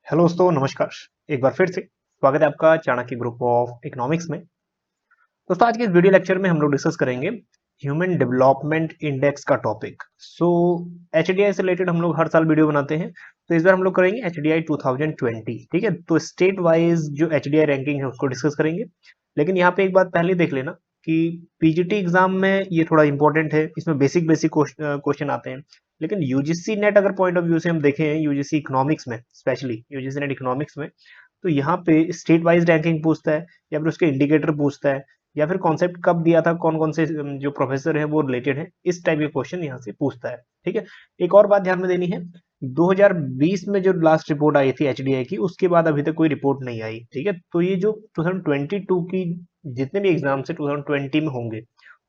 Hello दोस्तों, नमस्कार। एक बार फिर से स्वागत है आपका चाणक्य ग्रुप ऑफ इकोनॉमिक्स में। दोस्तों, आज के इस वीडियो लेक्चर में हम लोग डिस्कस करेंगे ह्यूमन डेवलपमेंट इंडेक्स का टॉपिक। एचडीआई से रिलेटेड हम लोग हर साल वीडियो बनाते हैं, तो इस बार हम लोग करेंगे एचडीआई 2020। ठीक है, तो स्टेट वाइज जो एचडीआई रैंकिंग है उसको डिस्कस करेंगे। लेकिन यहाँ पे एक बात पहले देख लेना कि पीजीटी एग्जाम में ये थोड़ा इंपॉर्टेंट है, इसमें बेसिक बेसिक क्वेश्चन आते हैं। लेकिन यूजीसी नेट अगर पॉइंट ऑफ व्यू से हम देखें, यूजीसी इकोनॉमिक्स में, स्पेशली यूजीसी नेट इकोनॉमिक्स में, तो यहाँ पे स्टेट वाइज रैंकिंग पूछता है, या फिर उसके इंडिकेटर पूछता है, या फिर कॉन्सेप्ट कब दिया था, कौन कौन से जो प्रोफेसर है वो रिलेटेड है, इस टाइप के क्वेश्चन यहाँ से पूछता है। ठीक है, एक और बात ध्यान में देनी है, 2020 में जो लास्ट रिपोर्ट आई थी एचडीआई की, उसके बाद अभी तक कोई रिपोर्ट नहीं आई। ठीक है, तो ये जो 2022 की जितने भी एग्जाम से 2020 में होंगे,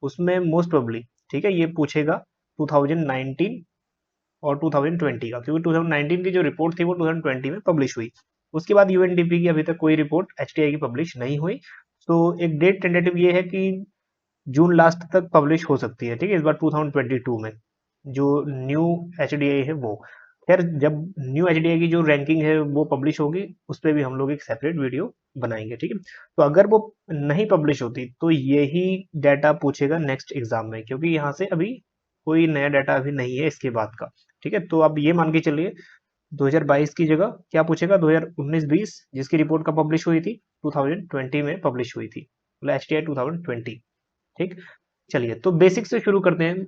उसमें मोस्ट प्रोबेबली, ठीक है, ये पूछेगा 2019 और 2020 का, क्योंकि 2019 की जो रिपोर्ट थी वो 2020 में पब्लिश हुई। उसके बाद यूएनडीपी की अभी तक कोई रिपोर्ट एचटीआई की पब्लिश नहीं हुई। तो एक डेट टेंटेटिव ये है कि जून लास्ट तक पब्लिश हो सकती है। ठीक है, इस बार 2022 में जो न्यू एचडीआई है वो, खैर जब न्यू एचडीआई की जो रैंकिंग है वो पब्लिश होगी, उस पर भी हम लोग एक सेपरेट वीडियो बनाएंगे। ठीक है, तो अगर वो नहीं पब्लिश होती तो यही डाटा पूछेगा नेक्स्ट एग्जाम में, क्योंकि यहाँ से अभी कोई नया डाटा अभी नहीं है इसके बाद का। ठीक है, तो अब ये मान के चलिए 2022 की जगह क्या पूछेगा, 2019-20 जिसकी रिपोर्ट का पब्लिश हुई थी, 2020 में पब्लिश हुई थी, मतलब एच टी आई 2020। ठीक, चलिए तो बेसिक से शुरू करते हैं।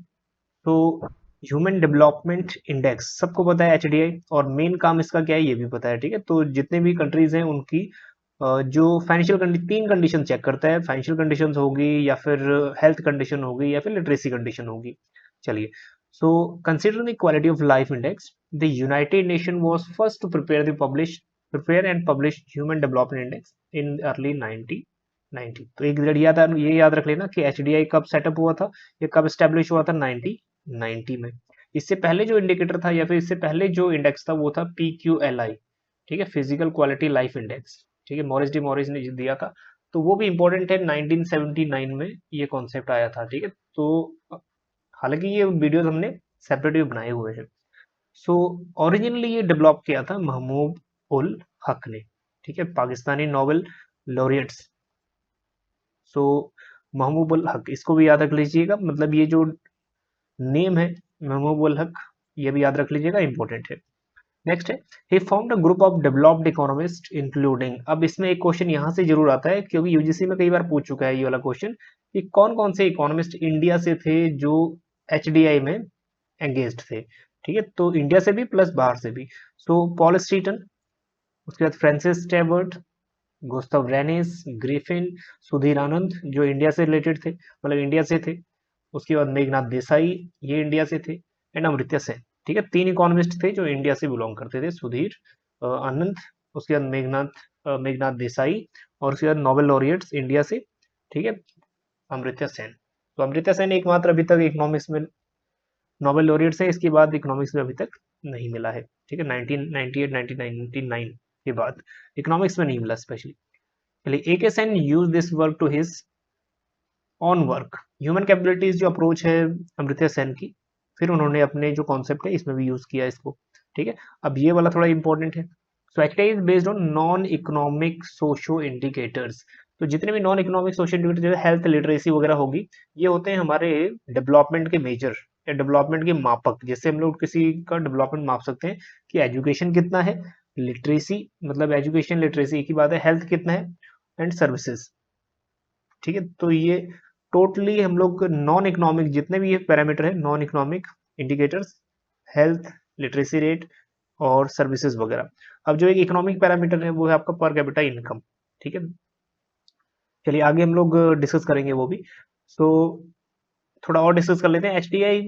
तो ह्यूमन डेवलपमेंट इंडेक्स सबको पता है एचडीआई, और मेन काम इसका क्या है ये भी पता है। ठीक है, तो जितने भी कंट्रीज हैं उनकी जो फाइनेंशियल तीन कंडीशन चेक करता है, फाइनेंशियल कंडीशन होगी, या फिर हेल्थ कंडीशन होगी, या फिर लिटरेसी कंडीशन होगी। चलिए, so consider the quality of life index, the United Nation was first to prepare and publish human development index in early 1990। तो एक ये याद रख लेना कि एचडीआई कब सेटअप हुआ था, ये कब स्टैब्लिश हुआ था, 1990 में। इससे पहले जो इंडिकेटर था, या फिर इससे पहले जो इंडेक्स था, वो था PQLI। ठीक है, फिजिकल क्वालिटी लाइफ इंडेक्स। ठीक है, मॉरिस डी मॉरिस ने दिया था, तो वो भी इंपॉर्टेंट है। 1979 में ये कॉन्सेप्ट आया था। ठीक है, तो हालांकि ये वीडियोस हमने सेपरेटली बनाए हुए हैं। सो ओरिजिनली ये डेवलप किया था महमूद उल हक ने। ठीक है, पाकिस्तानी नोबेल लॉरियट्स। सो महमूद उल हक, इसको भी याद रख लीजिएगा, मतलब ये जो नेम है महमूद उल हक, ये भी याद रख लीजिएगा, इंपॉर्टेंट है। नेक्स्ट है, he found a group of developed economist including. अब इसमें एक क्वेश्चन यहाँ से जरूर आता है, क्योंकि यूजीसी में कई बार पूछ चुका है ये वाला क्वेश्चन, कि कौन कौन से इकोनॉमिस्ट इंडिया से थे जो एचडीआई में एंगेज्ड थे। ठीक है, तो इंडिया से भी प्लस बाहर से भी। सो पॉल स्टीटन, उसके बाद फ्रांसिस टेबर्ट, गुस्ताव रेनिस, ग्रिफिन, सुधीर आनंद जो इंडिया से रिलेटेड थे, मतलब इंडिया से थे। उसके बाद मेघनाथ देसाई, ये इंडिया से थे। एंड अमृत्य सेन। ठीक है, तीन इकोनॉमिस्ट थे जो इंडिया से बिलोंग करते थे, सुधीर आनंद, उसके बाद मेघनाथ देसाई, और उसके बाद नोबेल लॉरियट्स इंडिया से। ठीक है, अमृत्य सेन। तो अमृत्य सेन एकमात्र अभी तक इकोनॉमिक्स में नोबेल लॉरियट्स है, इसके बाद इकोनॉमिक्स में अभी तक नहीं मिला है। ठीक है, 1998 1999 के बाद इकोनॉमिक्स में नहीं मिला स्पेशली। चलिए, AK Sen use this work to his own work. Human capabilities जो अप्रोच है अमृत्य सेन की, फिर उन्होंने अपने जो कॉन्सेप्ट है इसमें भी यूज किया इसको। ठीक है, अब ये वाला थोड़ा इंपॉर्टेंट है। सो activity is based on non economic socio indicators. तो जितने भी नॉन इकोनॉमिक सोशल इंडिकेटर, जैसे हेल्थ लिटरेसी वगैरह होगी, ये होते हैं हमारे डेवलपमेंट के मेजर या डेवलपमेंट के मापक, जिससे हम लोग किसी का डेवलपमेंट माप सकते हैं कि एजुकेशन कितना है, लिटरेसी मतलब एजुकेशन लिटरेसी की बात है, हेल्थ कितना है, एंड सर्विसेज। ठीक है, तो ये टोटली हम लोग नॉन इकोनॉमिक जितने भी ये पैरामीटर है, non economic indicators, health, literacy rate और सर्विसेज वगैरह। अब जो एक इकोनॉमिक पैरामीटर है वो है आपका पर कैपिटा इनकम। ठीक है, चलिए आगे हम लोग डिस्कस करेंगे वो भी। सो थोड़ा और डिस्कस कर लेते हैं। एचडीआई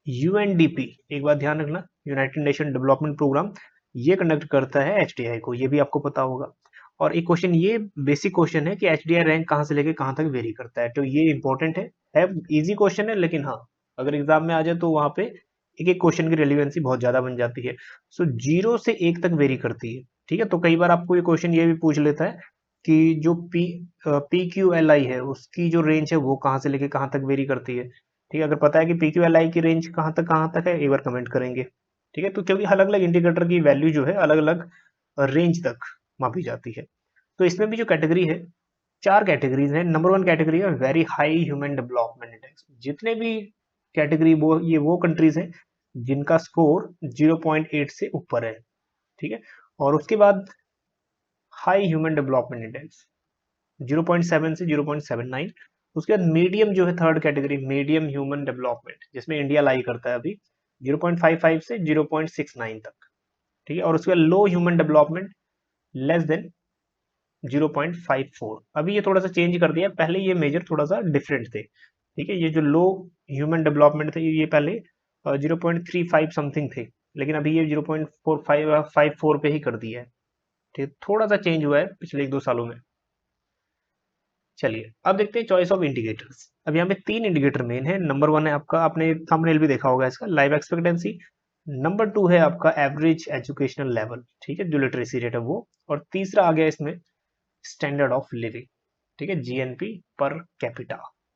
यूएनडीपी, एक बात ध्यान रखना, यूनाइटेड नेशन डेवलपमेंट प्रोग्राम, ये कंडक्ट करता है एचडीआई को, ये भी आपको पता होगा। और एक क्वेश्चन, ये बेसिक क्वेश्चन है कि एचडीआई रैंक कहाँ से लेके कहाँ तक वेरी करता है, तो ये इंपॉर्टेंट है इजी क्वेश्चन है, लेकिन हाँ अगर एग्जाम में आ जाए तो वहां पे एक एक क्वेश्चन की रेलिवेंसी बहुत ज्यादा बन जाती है। सो 0 से 1 तक वेरी करती है। ठीक है, तो कई बार आपको ये क्वेश्चन ये भी पूछ लेता है कि जो PQLI है उसकी जो रेंज है वो कहाँ से लेके कहाँ तक वेरी करती है। ठीक है, अगर पता है कि PQLI की रेंज कहाँ तक है, एक बार कमेंट करेंगे। ठीक है, तो क्योंकि अलग अलग इंडिकेटर की वैल्यू जो है अलग अलग रेंज तक मापी जाती है। तो इसमें भी जो कैटेगरी है, 4 कैटेगरीज हैं। नंबर 1 कैटेगरी है very high human development index. जितने भी कैटेगरी वो कंट्रीज हैं जिनका स्कोर 0.8 से ऊपर है, ठीक है। और उसके बाद हाई ह्यूमन डेवलपमेंट इंडेक्स 0.7 से 0.79। उसके बाद मीडियम जो है third category, medium human development, जिसमें इंडिया लाई करता है अभी, 0.55 से 0.69 तक, ठीक है। और उसके बाद लो ह्यूमन डेवलपमेंट लेस देन 0.54। अभी ये थोड़ा सा चेंज कर दिया, पहले ये मेजर थोड़ा सा डिफरेंट थे, ठीक है। ये जो लो ह्यूमन डेवलपमेंट थे ये पहले 0.35 समथिंग थे, लेकिन अभी ये 0.45 पे ही कर दिया है, ठीक है। थोड़ा सा चेंज हुआ है पिछले 1-2 सालों में। चलिए अब देखते हैं चॉइस ऑफ इंडिकेटर्स। अब यहाँ पे 3 इंडिकेटर मेन है। नंबर 1 है आपका, आपने थंबनेल भी देखा होगा इसका, लाइफ एक्सपेक्टेंसी। नंबर 2 है आपका एवरेज एजुकेशनल लेवल, ठीक है, जो लिटरेसी रेट है वो। और तीसरा आ गया इसमें स्टैंडर्ड ऑफ लिविंग, ठीक है, जीएनपी पर कैपिटा।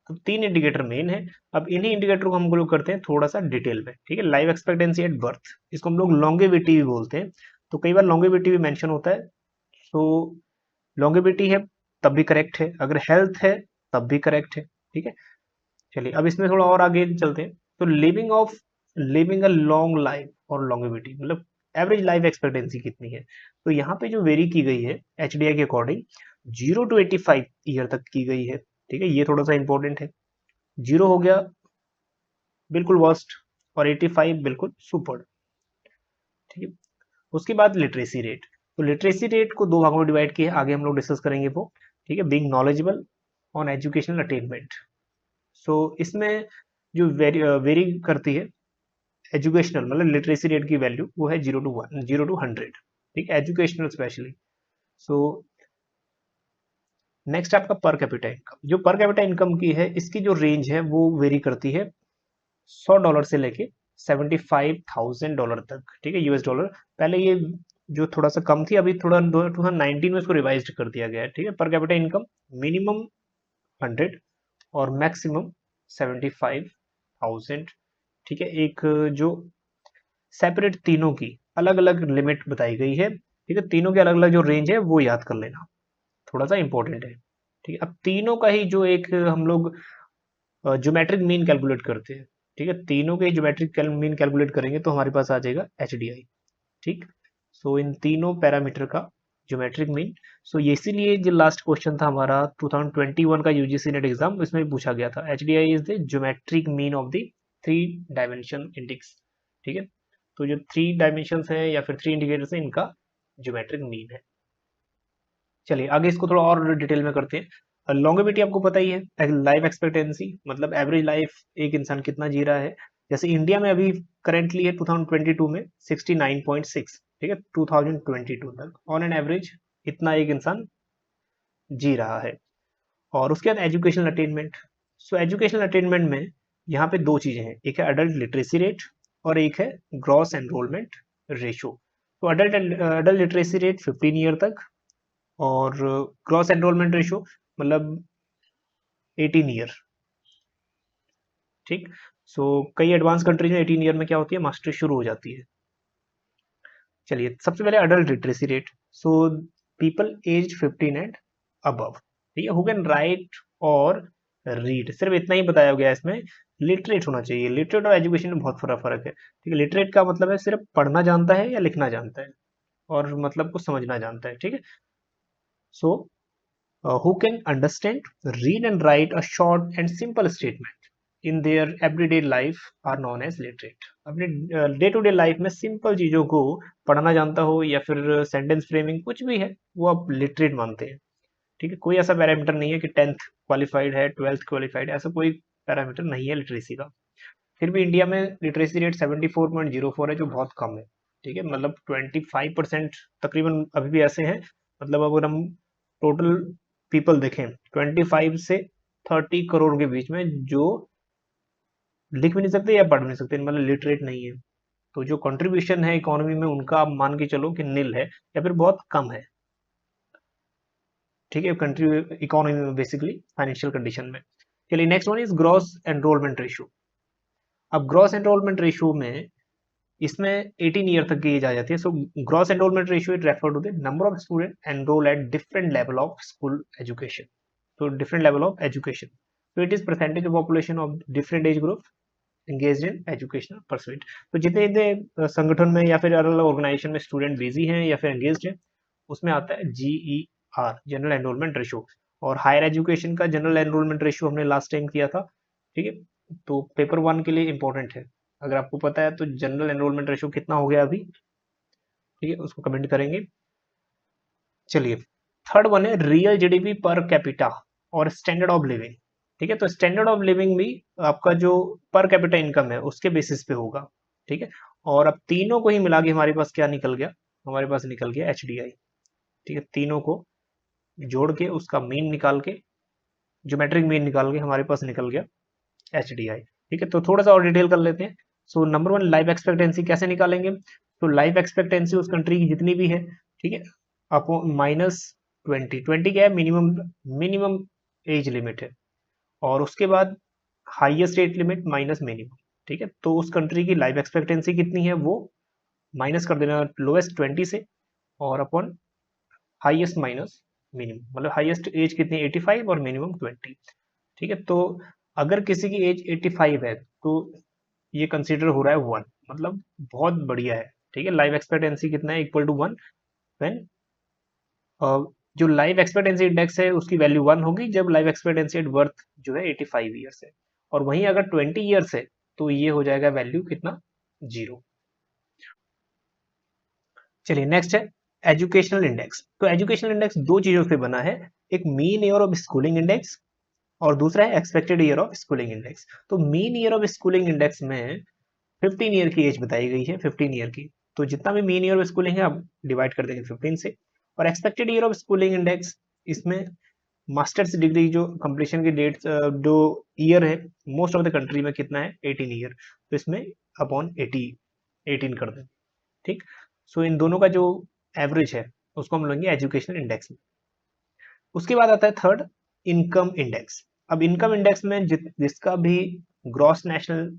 तो 3 इंडिकेटर मेन है। अब इन्हीं इंडिकेटर को हम लोग करते हैं थोड़ा सा डिटेल में, ठीक है। लाइफ एक्सपेक्टेंसी एट बर्थ, इसको हम लोग लॉन्गेविटी भी बोलते हैं। तो कई बार लॉन्गेविटी भी मेंशन होता है। तो लॉन्गेविटी है तब भी करेक्ट है, अगर हेल्थ है तब भी करेक्ट है, ठीक है। चलिए अब इसमें थोड़ा और आगे चलते हैं। तो लिविंग अ लॉन्ग लाइफ और लॉन्गेविटी मतलब एवरेज लाइफ एक्सपेक्टेंसी कितनी है। तो यहाँ पे जो वेरी की गई है एचडीआई के अकॉर्डिंग 0 to 85 ईयर तक की गई है, ठीक है। ये थोड़ा सा इंपॉर्टेंट है। 0 हो गया बिल्कुल वर्स्ट और 85 बिल्कुल सुपर, ठीक है। उसके बाद लिटरेसी रेट। तो लिटरेसी रेट को 2 भागों में डिवाइड किया है, आगे हम लोग डिस्कस करेंगे वो, ठीक है। Being knowledgeable on educational attainment. So इसमें जो वेरी करती है एजुकेशनल मतलब लिटरेसी रेट की वैल्यू वो है 0 to 100, ठीक है, एजुकेशनल स्पेशली। सो नेक्स्ट आपका पर कैपिटा इनकम। जो पर कैपिटा इनकम की है इसकी जो रेंज है वो वेरी करती है $100 से लेके $75,000 तक, ठीक है, यूएस डॉलर। पहले ये जो थोड़ा सा कम थी, अभी थोड़ा 2019 में इसको रिवाइज कर दिया गया है, ठीक है। पर कैपिटा इनकम मिनिमम 100 और मैक्सिमम 75,000, ठीक है। एक जो सेपरेट तीनों की अलग अलग लिमिट बताई गई है, ठीक है। तीनों के अलग अलग जो रेंज है वो याद कर लेना, थोड़ा सा इंपॉर्टेंट है, ठीक है। अब तीनों का ही जो एक हम लोग ज्योमेट्रिक मीन कैलकुलेट करते हैं, ठीक है। तीनों के ज्योमेट्रिक मीन कैलकुलेट करेंगे तो हमारे पास आ जाएगा एचडीआई, ठीक। सो इन तीनों पैरामीटर का ज्योमेट्रिक मीन। सो ये इसीलिए जो लास्ट क्वेश्चन था हमारा 2021 का यूजीसी नेट एग्जाम, इसमें भी पूछा गया था HDI is the geometric mean of the 3 dimension index, ठीक है। तो जो 3 डायमेंशन है या फिर 3 इंडिकेटर्स है इनका ज्योमेट्रिक मीन है। चलिए आगे इसको थोड़ा और डिटेल में करते हैं। लॉन्गेविटी आपको पता ही है, लाइफ एक्सपेक्टेंसी मतलब एवरेज लाइफ एक इंसान कितना जी रहा है। जैसे इंडिया में अभी करेंटली है 2022 में 69.6, ठीक है, 2022 तक ऑन एन एवरेज इतना एक इंसान जी रहा है। और उसके बाद एजुकेशनल अटेनमेंट। सो एजुकेशनल अटेनमेंट में यहाँ पे 2 चीजें हैं, एक है अडल्ट लिटरेसी रेट और एक है ग्रॉस एनरोलमेंट रेशो। तो अडल्ट लिटरेसी रेट 15 ईयर तक और ग्रॉस एनरोलमेंट रेशो मतलब 18 ईयर, ठीक। सो कई एडवांस कंट्रीज में 18 ईयर में क्या होती है, मास्टरी शुरू हो जाती है। चलिए सबसे पहले adult literacy rate. So people age 15 and above, ठीक है, हु कैन राइट और रीड, सिर्फ इतना ही बताया गया है इसमें। लिटरेट होना चाहिए, लिटरेट और एजुकेशन में बहुत फर्क है, ठीक है। लिटरेट का मतलब है सिर्फ पढ़ना जानता है या लिखना जानता है और मतलब को समझना जानता है, ठीक है। सो who can understand, read and write a short and simple statement in their everyday life are known as literate। अपने डे टू डे लाइफ में सिंपल चीजों को पढ़ना जानता हो या फिर सेंटेंस फ्रेमिंग कुछ भी है वो आप लिटरेट मानते हैं, ठीक है। कोई ऐसा पैरामीटर नहीं है कि 10th क्वालिफाइड है 12th क्वालिफाइड है, ऐसा कोई पैरामीटर नहीं है लिटरेसी का। फिर भी इंडिया में लिटरेसी रेट 74.04 है जो बहुत कम है, ठीक है। मतलब 25% तकरीबन अभी भी ऐसे हैं। मतलब अगर हम टोटल पीपल देखें 25 से 30 करोड़ के बीच में जो लिख भी नहीं सकते या पढ़ भी नहीं सकते, मतलब लिटरेट नहीं है। तो जो कंट्रीब्यूशन है इकोनॉमी में उनका आप मान के चलो कि नील है या फिर बहुत कम है, ठीक है, कंट्री इकोनॉमी में बेसिकली फाइनेंशियल कंडीशन में। चलिए next one is gross enrolment ratio. अब ग्रॉस एनरोलमेंट रेशियो में इसमें 18 ईयर तक की एज आ जाती है। So gross enrolment ratio it refer to the number of student enrol at different level of school education. तो डिफरेंट लेवल ऑफ एजुकेशन, तो it is percentage of population of different age group engaged in educational pursuit। तो जितने जितने संगठन में या फिर अलग अलग ऑर्गेनाइजेशन में स्टूडेंट बिजी हैं या फिर एंगेज्ड हैं, उसमें आता है GER, जनरल एनरोलमेंट रेशियो। और हायर एजुकेशन का जनरल एनरोलमेंट रेशियो हमने लास्ट टाइम किया था, ठीक है। तो पेपर 1 के लिए इंपॉर्टेंट है, अगर आपको पता है तो जनरल एनरोलमेंट रेशियो कितना हो गया अभी, ठीक है, उसको कमेंट करेंगे। चलिए, थर्ड वन है रियल जीडीपी पर कैपिटा और स्टैंडर्ड ऑफ लिविंग, ठीक है। तो स्टैंडर्ड ऑफ लिविंग भी आपका जो पर कैपिटा इनकम है उसके बेसिस पे होगा, ठीक है। और अब तीनों को ही मिला के हमारे पास क्या निकल गया, हमारे पास निकल गया HDI, ठीक है। तीनों को जोड़ के उसका मीन निकाल के, ज्योमेट्रिक मीन निकाल के हमारे पास निकल गया HDI, ठीक है। तो थोड़ा सा और डिटेल कर लेते हैं। सो नंबर 1, लाइफ एक्सपेक्टेंसी कैसे निकालेंगे। तो लाइफ एक्सपेक्टेंसी उस कंट्री की जितनी भी है, ठीक है, आपको -20 क्या है, मिनिमम मिनिमम एज लिमिट है। और उसके बाद highest age limit minus minimum, ठीक है। तो उस कंट्री की लाइफ एक्सपेक्टेंसी कितनी है वो माइनस कर देना लोएस्ट 20 से, और अपॉन हाईएस्ट माइनस मिनिमम, मतलब हाईएस्ट एज कितनी 85 और मिनिमम 20, ठीक है। तो अगर किसी की एज 85 है तो ये कंसीडर हो रहा है 1, मतलब बहुत बढ़िया है, ठीक है। लाइफ एक्सपेक्टेंसी कितना है, इक्वल टू 1 व्हेन जो लाइफ एक्सपेक्टेंसी इंडेक्स है उसकी वैल्यू 1 होगी जब लाइफ एक्सपेक्टेंसी एट बर्थ जो है 85 ईयर्स है। और वहीं अगर 20 ईयर्स है तो ये हो जाएगा वैल्यू कितना, 0। चलिए नेक्स्ट है एजुकेशनल इंडेक्स। तो एजुकेशनल इंडेक्स दो चीजों से बना है, एक mean year of schooling index और दूसरा है expected year of schooling index. तो mean year of schooling index में 15 ईयर की एज बताई गई है, 15 ईयर की। तो जितना भी मीन ईयर ऑफ स्कूलिंग है आप डिवाइड कर देंगे 15 से। और expected year of schooling index, इसमें मास्टर्स डिग्री जो कंप्लीशन की डेट जो ईयर है मोस्ट ऑफ द कंट्री में कितना है, 18 ईयर। तो इसमें अपॉन 18 कर दें, ठीक। सो इन दोनों का जो एवरेज है उसको हम लेंगे एजुकेशनल इंडेक्स में। उसके बाद आता है थर्ड, इनकम इंडेक्स। अब इनकम इंडेक्स में जिसका भी ग्रॉस नेशनल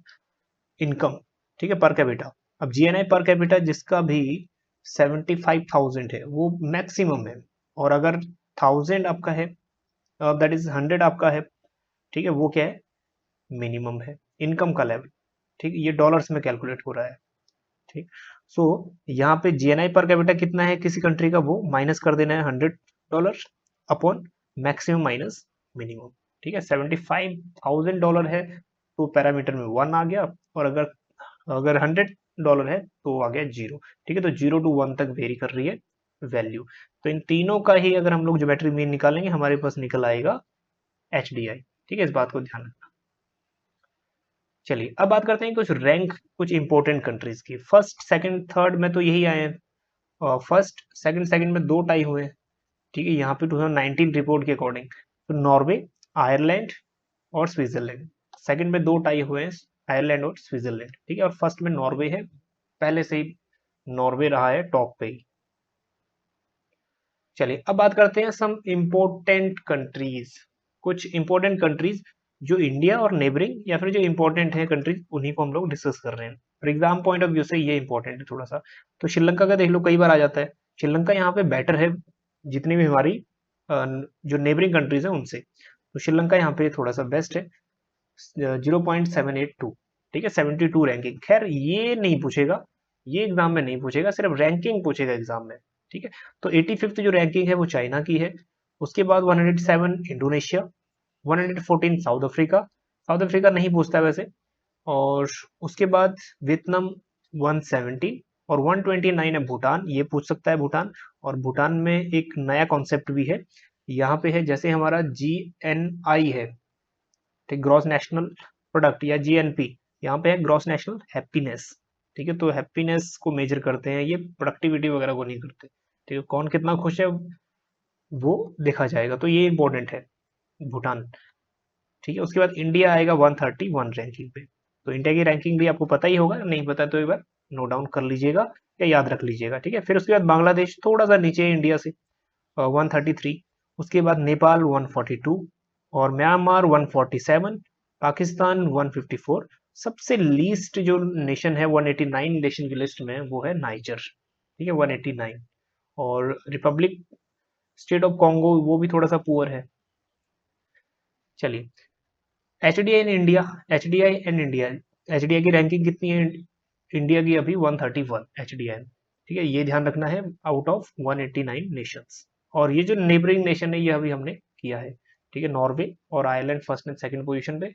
इनकम, ठीक है, पर कैपिटा। अब GNI पर कैपिटा जिसका भी 75,000 है वो मैक्सिमम है, और अगर 1000 आपका है, दैट इज 100 आपका है, ठीक है, वो क्या है, मिनिमम है इनकम का लेवल, ठीक। ये डॉलर्स में कैलकुलेट हो रहा है, ठीक। सो यहाँ पे GNI पर कैपिटा कितना है किसी कंट्री का, वो माइनस कर देना है $100 अपॉन मैक्सिमम माइनस मिनिमम, ठीक है। $75,000 है तो पैरामीटर में 1 आ गया, और अगर अगर $100 है तो आ गया 0, ठीक है। तो 0 to 1 तक वेरी कर रही है वैल्यू। तो इन तीनों का ही अगर हम लोग ज्योमेट्री मीन निकालेंगे हमारे पास निकल आएगा HDI, ठीक है, इस बात को ध्यान रखना। चलिए अब बात करते हैं कुछ रैंक, कुछ इंपॉर्टेंट कंट्रीज की। फर्स्ट सेकंड थर्ड में तो यही आए हैं, फर्स्ट सेकंड सेकंड में 2 टाई हुए हैं, ठीक है, यहाँ पे 2019 रिपोर्ट के अकॉर्डिंग। तो नॉर्वे, आयरलैंड और स्विट्जरलैंड, सेकंड में 2 टाई हुए हैं, आयरलैंड और स्विट्जरलैंड, ठीक है। और फर्स्ट में नॉर्वे है, पहले से ही नॉर्वे रहा है टॉप पे ही। चलिए अब बात करते हैं सम इम्पोर्टेंट कंट्रीज, कुछ इंपॉर्टेंट कंट्रीज जो इंडिया और नेबरिंग या फिर जो इंपॉर्टेंट है कंट्रीज, उन्हीं को हम लोग डिस्कस कर रहे हैं। For exam point of view से ये इंपॉर्टेंट है थोड़ा सा। तो श्रीलंका का देख लो, कई बार आ जाता है। श्रीलंका यहाँ पे बेटर है जितनी भी हमारी जो नेबरिंग कंट्रीज है उनसे। तो श्रीलंका यहाँ पे थोड़ा सा बेस्ट है, 0.782, ठीक है, 72 रैंकिंग। खैर ये नहीं पूछेगा, ये एग्जाम में नहीं पूछेगा, सिर्फ रैंकिंग पूछेगा एग्जाम में, ठीक है। तो 85th जो रैंकिंग है वो चाइना की है। उसके बाद 107 Indonesia, 114 south Africa, south Africa नहीं पूछता वैसे। और उसके बाद वियतनाम 170, और 129 है भूटान, ये पूछ सकता है भूटान। और भूटान में एक नया कॉन्सेप्ट भी है, यहाँ पे है जैसे हमारा GNI है, ठीक, ग्रॉस नेशनल प्रोडक्ट या GNP, यहाँ पे है ग्रॉस नेशनल हैप्पीनेस, ठीक है। तो हैप्पीनेस को मेजर करते हैं, ये प्रोडक्टिविटी वगैरह को नहीं करते, ठीक है। कौन कितना खुश है वो देखा जाएगा, तो ये इंपॉर्टेंट है भूटान, ठीक है। उसके बाद इंडिया आएगा 131 रैंकिंग पे। तो इंडिया की रैंकिंग भी आपको पता ही होगा, नहीं पता तो एक बार नोट डाउन कर लीजिएगा या याद रख लीजिएगा, ठीक है। फिर उसके बाद बांग्लादेश थोड़ा सा नीचे है इंडिया से, 133। उसके बाद नेपाल 142, और म्यांमार 147, पाकिस्तान 154, सबसे लीस्ट जो नेशन है 189 नेशन की लिस्ट में वो है नाइजर, ठीक है 189। और रिपब्लिक स्टेट ऑफ कॉन्गो वो भी थोड़ा सा पुअर है। चलिए HDI in India, HDI in India, HDI की रैंकिंग कितनी है इंडिया की? अभी 131 एचडीआई, ठीक है ये ध्यान रखना है, आउट ऑफ 189 नेशंस। और ये जो नेबरिंग नेशन है ये अभी हमने किया है, ठीक है नॉर्वे और Ireland first and second position पे।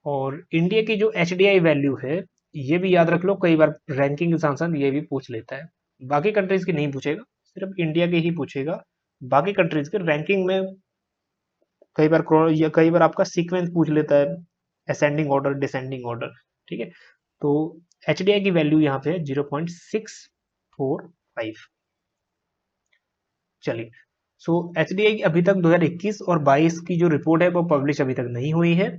और इंडिया की जो एचडीआई वैल्यू है ये भी याद रख लो, कई बार रैंकिंग के साथ साथ ये भी पूछ लेता है। बाकी कंट्रीज की नहीं पूछेगा, सिर्फ इंडिया के ही पूछेगा। बाकी कंट्रीज के रैंकिंग में कई बार आपका सीक्वेंस पूछ लेता है, असेंडिंग ऑर्डर डिसेंडिंग ऑर्डर, ठीक है। तो एचडीआई की वैल्यू यहाँ पे है 0.645। चलिए सो एचडीआई की अभी तक 2021 और 22 की जो रिपोर्ट है वो पब्लिश अभी तक नहीं हुई है।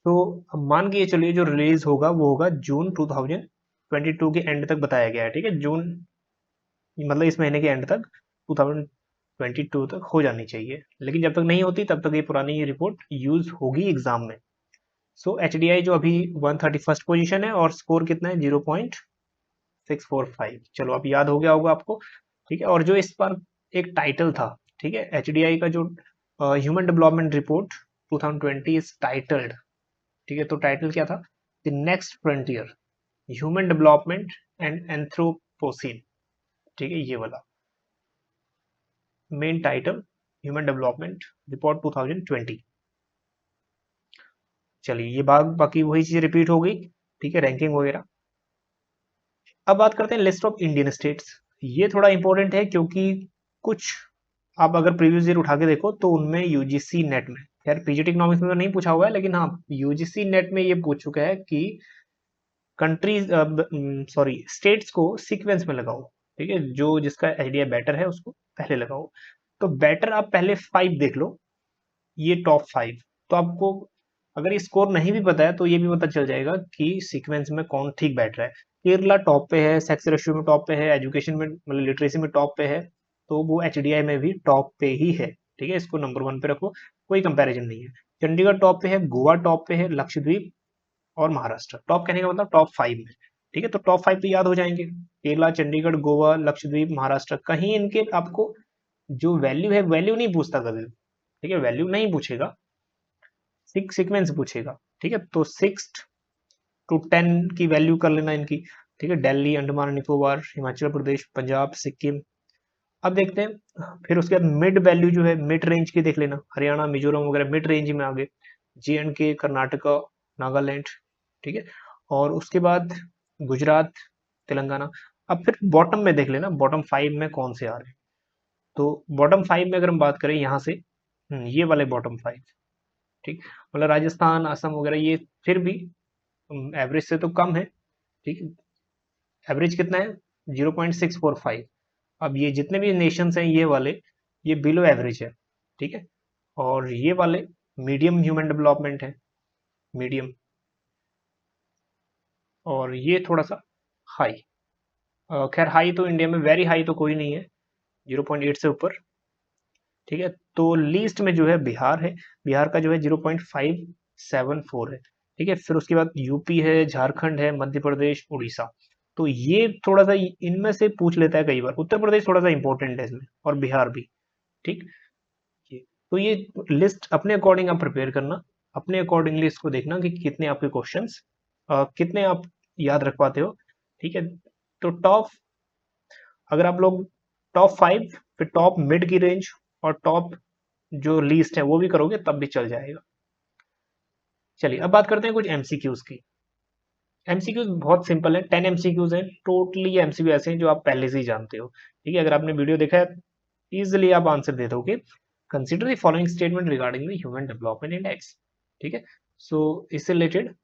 तो अब मान के चलिए जो रिलीज होगा वो होगा जून 2022 के एंड तक बताया गया है, ठीक है जून मतलब इस महीने के एंड तक 2022 तक हो जानी चाहिए। लेकिन जब तक नहीं होती तब तक ये पुरानी रिपोर्ट यूज होगी एग्जाम में। सो एचडीआई जो अभी 131st पोजीशन है और स्कोर कितना है 0.645। चलो अब याद हो गया होगा आपको, ठीक है। और जो इस पर एक टाइटल था, ठीक है एचडीआई का जो human development report 2020 is titled, ठीक है तो टाइटल क्या था? The next frontier human development and anthropocene, ठीक है ये वाला main title human development report 2020। चलिए ये बाकी वही चीज रिपीट हो गई, ठीक है रैंकिंग वगैरह। अब बात करते हैं लिस्ट ऑफ इंडियन स्टेट्स। ये थोड़ा इंपॉर्टेंट है क्योंकि कुछ आप अगर प्रीवियस ईयर उठा के देखो तो उनमें यूजीसी नेट में, खैर पीजीटी इकोनॉमिक्स में तो नहीं पूछा हुआ है लेकिन हाँ यूजीसी नेट में ये पूछ चुका है कि कंट्रीज सॉरी स्टेट्स को सीक्वेंस में लगाओ, ठीक है जो जिसका आइडिया बेटर है उसको पहले लगाओ। तो बेटर आप पहले 5 देख लो, ये टॉप 5। तो आपको अगर ये स्कोर नहीं भी पता है तो ये भी पता चल जाएगा कि सीक्वेंस में कौन ठीक बैठ रहा है। केरला टॉप पे है, सेक्स रेशियो में टॉप पे है, एजुकेशन में मतलब लिटरेसी में टॉप पे है, तो वो एचडीआई में भी टॉप पे ही है, ठीक है इसको नंबर 1 पे रखो, कोई कंपैरिजन नहीं है। चंडीगढ़ टॉप पे है, गोवा टॉप पे है, लक्षद्वीप और महाराष्ट्र टॉप कहने का मतलब टॉप 5 में, ठीक है तो टॉप 5 तो याद हो जाएंगे, केरला चंडीगढ़ गोवा लक्षद्वीप महाराष्ट्र। कहीं इनके आपको जो वैल्यू है वैल्यू नहीं पूछता कभी, ठीक है वैल्यू नहीं पूछेगा, सीक्वेंस पूछेगा, ठीक है तो 6 to 10 की वैल्यू कर लेना इनकी, ठीक है दिल्ली अंडमान निकोबार हिमाचल प्रदेश पंजाब सिक्किम। अब देखते हैं फिर उसके बाद मिड वैल्यू जो है मिड रेंज की देख लेना, हरियाणा मिजोरम वगैरह मिड रेंज में आ गए, JNK कर्नाटका नागालैंड, ठीक है। और उसके बाद गुजरात तेलंगाना। अब फिर बॉटम में देख लेना बॉटम 5 में कौन से आ रहे हैं। तो बॉटम 5 में अगर हम बात करें यहाँ से ये वाले बॉटम 5, ठीक मतलब राजस्थान असम वगैरह ये फिर भी एवरेज से तो कम है, ठीक है एवरेज कितना है 0.645। अब ये जितने भी नेशंस हैं ये वाले ये बिलो एवरेज है, ठीक है। और ये वाले मीडियम ह्यूमन डेवलपमेंट है, मीडियम। और ये थोड़ा सा हाई, खैर हाई तो इंडिया में वेरी हाई तो कोई नहीं है 0.8 से ऊपर, ठीक है। तो लीस्ट में जो है बिहार है, बिहार का जो है 0.574 है, ठीक है। फिर उसके बाद यूपी है, झारखंड है, मध्य प्रदेश उड़ीसा। तो ये थोड़ा सा इनमें से पूछ लेता है कई बार, उत्तर प्रदेश थोड़ा सा इंपॉर्टेंट है इसमें और बिहार भी, ठीक। तो ये लिस्ट अपने अकॉर्डिंग आप प्रिपेयर करना, अपने अकॉर्डिंगली इसको देखना कि कितने आपके क्वेश्चंस कितने आप याद रख पाते हो, ठीक है। तो टॉप अगर आप लोग टॉप 5 फिर टॉप मिड की रेंज और टॉप जो लीस्ट है वो भी करोगे तब भी चल जाएगा। चलिए अब बात करते हैं कुछ एमसीक्यूज की। एमसीक्यूज बहुत सिंपल है, 10 एमसीक्यूज हैं टोटली। ये एमसीक्यू ऐसे हैं जो आप पहले से ही जानते हो, ठीक है। अगर आपने वीडियो देखा है इजिली आप आंसर दे दोगे। Consider the following statement regarding the human development index, ठीक है। सो इससे रिलेटेड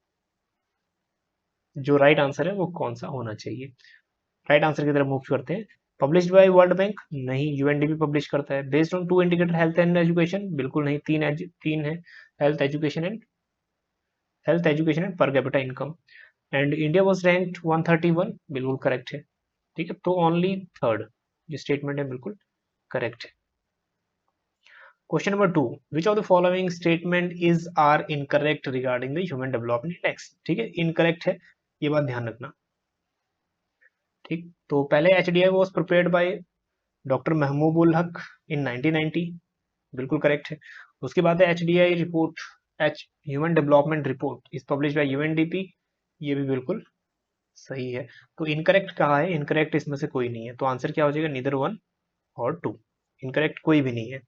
जो राइट आंसर है वो कौन सा होना चाहिए। राइट आंसर की तरफ मूव करते हैं। पब्लिश्ड बाय वर्ल्ड बैंक, नहीं यूएनडीपी पब्लिश करता है। Based on 2 indicator health and education, बिल्कुल नहीं, तीन है health education and per capita income. And India was ranked 131, बिल्कुल करेक्ट है, ठीक है। तो ओनली थर्ड जो स्टेटमेंट है बिल्कुल करेक्ट है। Question number 2, which of the following statement is are incorrect regarding the human development index. ठीक है, इनकरेक्ट है, ये बात ध्यान रखना। ठीक, तो पहले HDI was prepared by doctor Mahbubul Haq in 1990, बिल्कुल करेक्ट है। उसके बाद है HDI report, human development report is publish by UNDP, ये भी बिल्कुल सही है। तो इनकरेक्ट कहा है, इनकरेक्ट इसमें से कोई नहीं है, तो आंसर क्या हो जाएगा, नीदर 1 और 2, इनकरेक्ट कोई भी नहीं है।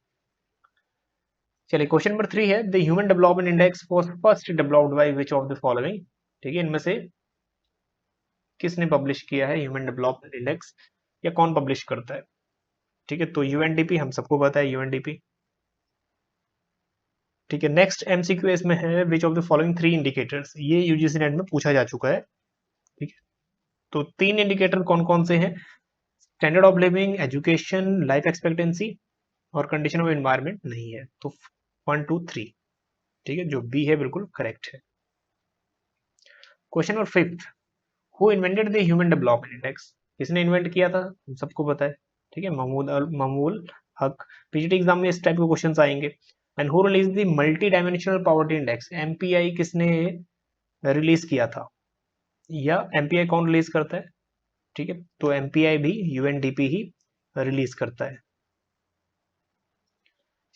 चलिए क्वेश्चन नंबर 3 है, the human development index was first developed by which of the following. ठीक है, इनमें से किसने पब्लिश किया है ह्यूमन डेवलपमेंट इंडेक्स, या कौन पब्लिश करता है। ठीक है, तो UNDP, हम सबको पता है UNDP। ठीक है, नेक्स्ट MCQ इसमें है, which of the following 3 indicators, ये UGC नेट में पूछा जा चुका है। ठीक है, तो 3 इंडिकेटर कौन कौन से हैं, standard of living, education, life expectancy और कंडीशन ऑफ एनवायरनमेंट नहीं है, तो 1 2 3। ठीक है, जो बी है बिल्कुल करेक्ट है। Question number 5, who invented the human development index, किसने इन्वेंट किया था, हम सबको पता है। ठीक है, महमूद हक। PGT एग्जाम में इस टाइप के क्वेश्चंस आएंगे। And who release the multi dimensional poverty index, MPI किसने रिलीज किया था, या MPI कौन रिलीज करता है। ठीक है, तो MPI भी UNDP ही रिलीज करता है।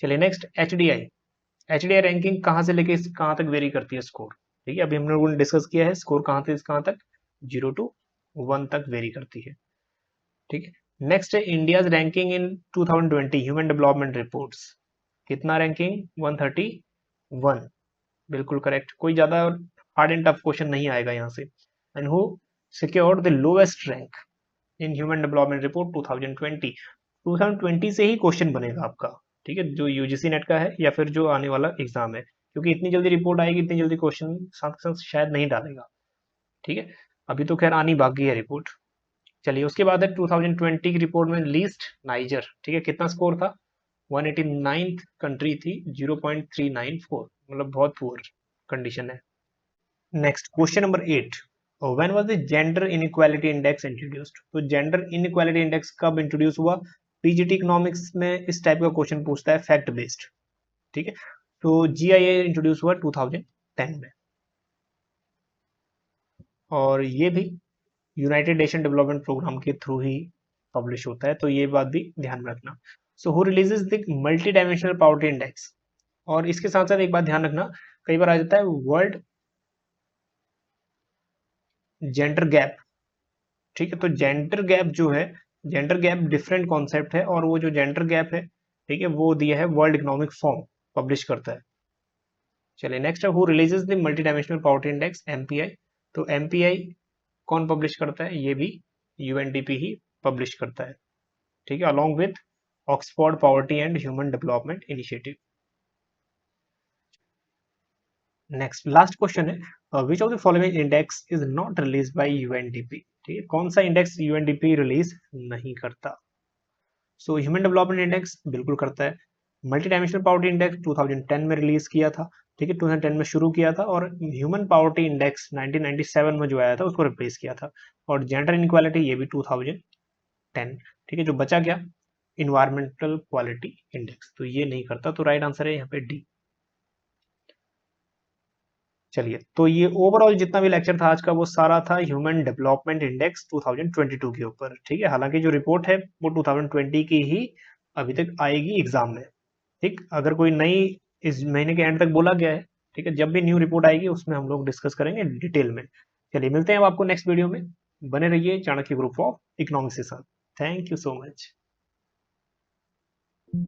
चलिए नेक्स्ट HDI रैंकिंग कहां से लेके कहां तक वेरी करती है स्कोर। ठीक है, अभी हम लोगों ने डिस्कस किया है स्कोर कहां से कहां तक, 0 to 1 तक वेरी करती है। ठीक है, नेक्स्ट है इंडियाज रैंकिंग इन 2020 ह्यूमन डेवलपमेंट रिपोर्ट्स, कितना रैंकिंग, 131, बिल्कुल करेक्ट, कोई ज्यादा हार्ड एंड टफ क्वेश्चन नहीं आएगा यहाँ से। And who secured the lowest rank in human development report 2020 से ही क्वेश्चन बनेगा आपका। ठीक है, जो UGC नेट का है या फिर जो आने वाला एग्जाम है, क्योंकि इतनी जल्दी रिपोर्ट आएगी, इतनी जल्दी क्वेश्चन साथ साथ शायद नहीं डालेगा। ठीक है, अभी तो खैर आनी बाकी है रिपोर्ट। चलिए उसके बाद है 2020 की रिपोर्ट में लीस्ट नाइजर। ठीक है, कितना स्कोर था, 189th कंट्री थी, 0.394, मतलब बहुत पुअर कंडीशन है। Next question number 8, when was the gender inequality index introduced. तो जेंडर इनइक्वालिटी इंडेक्स कब इंट्रोड्यूस हुआ, PGT इकोनॉमिक्स में इस टाइप का क्वेश्चन पूछता है, फैक्ट बेस्ड। ठीक है, तो GIA इंट्रोड्यूस हुआ 2010 में, और ये भी यूनाइटेड नेशन डेवलपमेंट प्रोग्राम के थ्रू ही पब्लिश होता है, तो ये बात भी ध्यान में रखना। So who releases the multi dimensional poverty index, और इसके साथ साथ एक बात ध्यान रखना, कई बार आ जाता है वर्ल्ड जेंडर गैप। ठीक है, तो जेंडर गैप जो है, जेंडर गैप डिफरेंट कॉन्सेप्ट है, और वो जो जेंडर गैप है, ठीक है, वो दिया है वर्ल्ड इकोनॉमिक फोरम पब्लिश करता है। चलिए नेक्स्ट है, who releases the multi dimensional poverty index, MPI। तो MPI कौन पब्लिश करता है, ये भी UNDP ही पब्लिश करता है। ठीक है, along with Oxford poverty and human development initiative. Next last question है, which of the following index is not release by UNDP। ठीक है, कौन सा इंडेक्स UNDP रिलीज नहीं करता। सो ह्यूमन डेवलपमेंट इंडेक्स बिल्कुल करता है। मल्टी डायमेंशनल पॉवर्टी इंडेक्स 2010 में रिलीज किया था। ठीक है, 2010 में शुरू किया था, और ह्यूमन पॉवर्टी इंडेक्स 1997 में जो आया था उसको रिप्लेस किया था। और जेंडर इनक्वालिटी ये भी 2010। ठीक है, जो बचा क्या, इन्वायरमेंटल क्वालिटी इंडेक्स, तो ये नहीं करता, तो राइट आंसर है यहाँ पे D। चलिए, तो ये ओवरऑल जितना भी लेक्चर था आज का, वो सारा था ह्यूमन डेवलपमेंट इंडेक्स 2022 के ऊपर। ठीक है, हालांकि जो रिपोर्ट है वो 2020 की ही अभी तक आएगी एग्जाम में। ठीक, अगर कोई नई इस महीने के एंड तक बोला गया है। ठीक है, जब भी न्यू रिपोर्ट आएगी उसमें हम लोग डिस्कस करेंगे डिटेल में। चलिए मिलते हैं अब आपको नेक्स्ट वीडियो में, बने रहिए चाणक्य ग्रुप ऑफ इकोनॉमिक्स के साथ। Thank you so much.